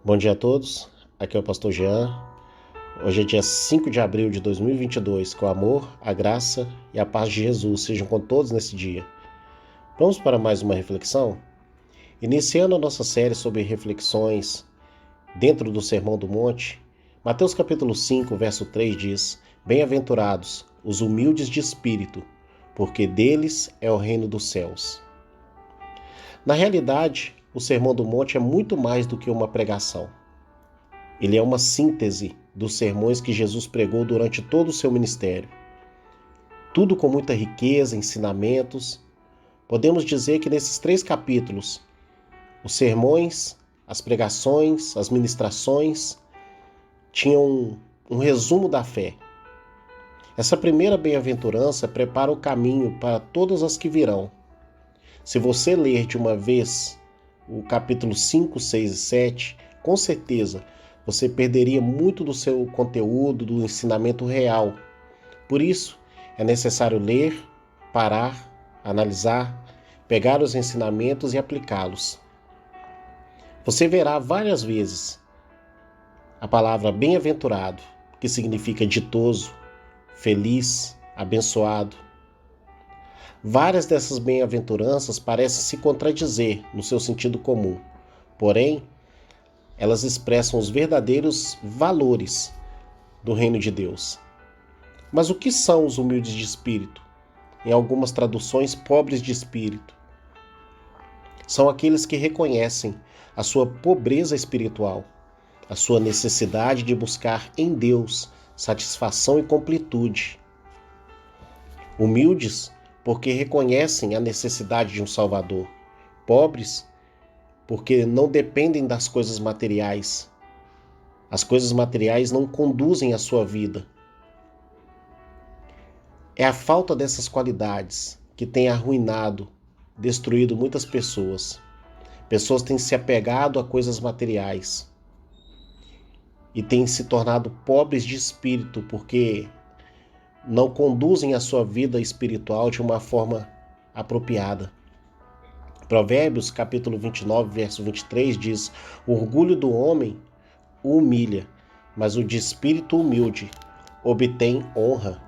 Bom dia a todos, aqui é o Pastor Jean. Hoje é dia 5 de abril de 2022, que o amor, a graça e a paz de Jesus sejam com todos nesse dia. Vamos para mais uma reflexão? Iniciando a nossa série sobre reflexões dentro do Sermão do Monte, Mateus capítulo 5, verso 3 diz: Bem-aventurados os humildes de espírito, porque deles é o reino dos céus. Na realidade, o Sermão do Monte é muito mais do que uma pregação. Ele é uma síntese dos sermões que Jesus pregou durante todo o seu ministério. Tudo com muita riqueza, ensinamentos. Podemos dizer que nesses 3 capítulos, os sermões, as pregações, as ministrações, tinham um resumo da fé. Essa primeira bem-aventurança prepara o caminho para todas as que virão. Se você ler de uma vez o capítulo 5, 6 e 7, com certeza você perderia muito do seu conteúdo, do ensinamento real. Por isso, é necessário ler, parar, analisar, pegar os ensinamentos e aplicá-los. Você verá várias vezes a palavra bem-aventurado, que significa ditoso, feliz, abençoado. Várias dessas bem-aventuranças parecem se contradizer no seu sentido comum, porém, elas expressam os verdadeiros valores do reino de Deus. Mas o que são os humildes de espírito? Em algumas traduções, pobres de espírito. São aqueles que reconhecem a sua pobreza espiritual, a sua necessidade de buscar em Deus satisfação e completude. Humildes porque reconhecem a necessidade de um Salvador. Pobres porque não dependem das coisas materiais. As coisas materiais não conduzem a sua vida. É a falta dessas qualidades que tem arruinado, destruído muitas pessoas. Pessoas têm se apegado a coisas materiais e têm se tornado pobres de espírito porque não conduzem a sua vida espiritual de uma forma apropriada. Provérbios capítulo 29, verso 23 diz: O orgulho do homem o humilha, mas o de espírito humilde obtém honra.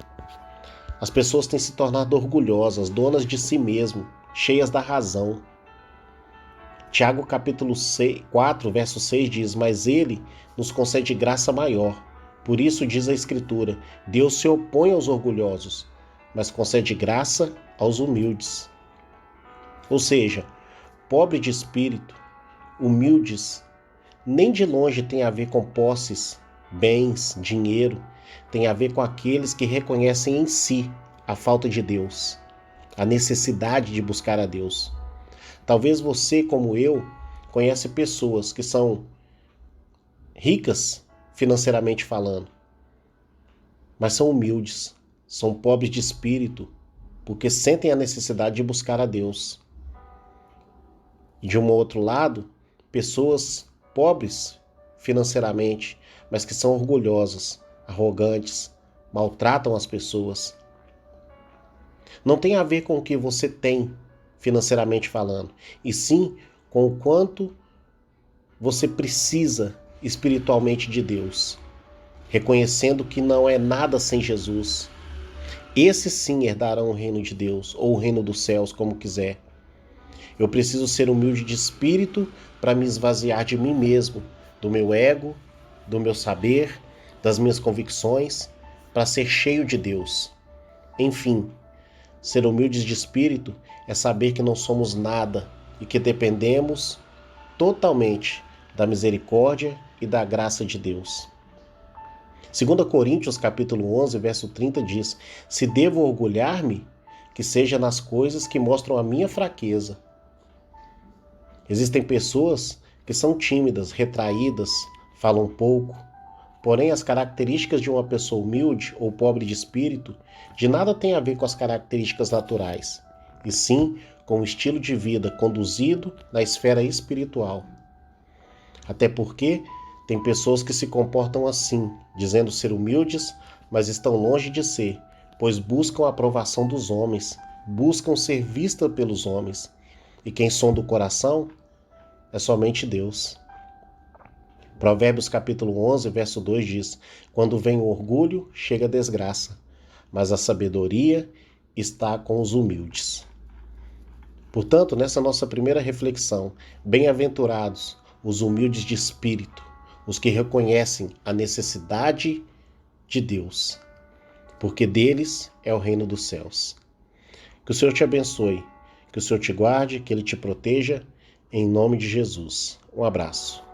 As pessoas têm se tornado orgulhosas, donas de si mesmo, cheias da razão. Tiago capítulo 4, verso 6 diz: Mas ele nos concede graça maior. Por isso diz a Escritura: Deus se opõe aos orgulhosos, mas concede graça aos humildes. Ou seja, pobre de espírito, humildes, nem de longe tem a ver com posses, bens, dinheiro. Tem a ver com aqueles que reconhecem em si a falta de Deus, a necessidade de buscar a Deus. Talvez você, como eu, conhece pessoas que são ricas financeiramente falando, mas são humildes, são pobres de espírito, porque sentem a necessidade de buscar a Deus. E de um outro lado, pessoas pobres financeiramente, mas que são orgulhosas, arrogantes, maltratam as pessoas. Não tem a ver com o que você tem financeiramente falando, e sim com o quanto você precisa espiritualmente de Deus, reconhecendo que não é nada sem Jesus. Esses sim herdarão o reino de Deus, ou o reino dos céus, como quiser. Eu preciso ser humilde de espírito para me esvaziar de mim mesmo, do meu ego, do meu saber, das minhas convicções, para ser cheio de Deus. Enfim, ser humildes de espírito é saber que não somos nada e que dependemos totalmente da misericórdia e da graça de Deus. 2 Coríntios capítulo 11, verso 30 diz: Se devo orgulhar-me, que seja nas coisas que mostram a minha fraqueza. Existem pessoas que são tímidas, retraídas, falam pouco, porém as características de uma pessoa humilde ou pobre de espírito de nada tem a ver com as características naturais, e sim com o estilo de vida conduzido na esfera espiritual. Até porque tem pessoas que se comportam assim, dizendo ser humildes, mas estão longe de ser, pois buscam a aprovação dos homens, buscam ser vistas pelos homens. E quem sonda o coração é somente Deus. Provérbios capítulo 11, verso 2 diz: quando vem o orgulho, chega a desgraça, mas a sabedoria está com os humildes. Portanto, nessa nossa primeira reflexão, bem-aventurados os humildes de espírito, os que reconhecem a necessidade de Deus, porque deles é o reino dos céus. Que o Senhor te abençoe, que o Senhor te guarde, que Ele te proteja, em nome de Jesus. Um abraço.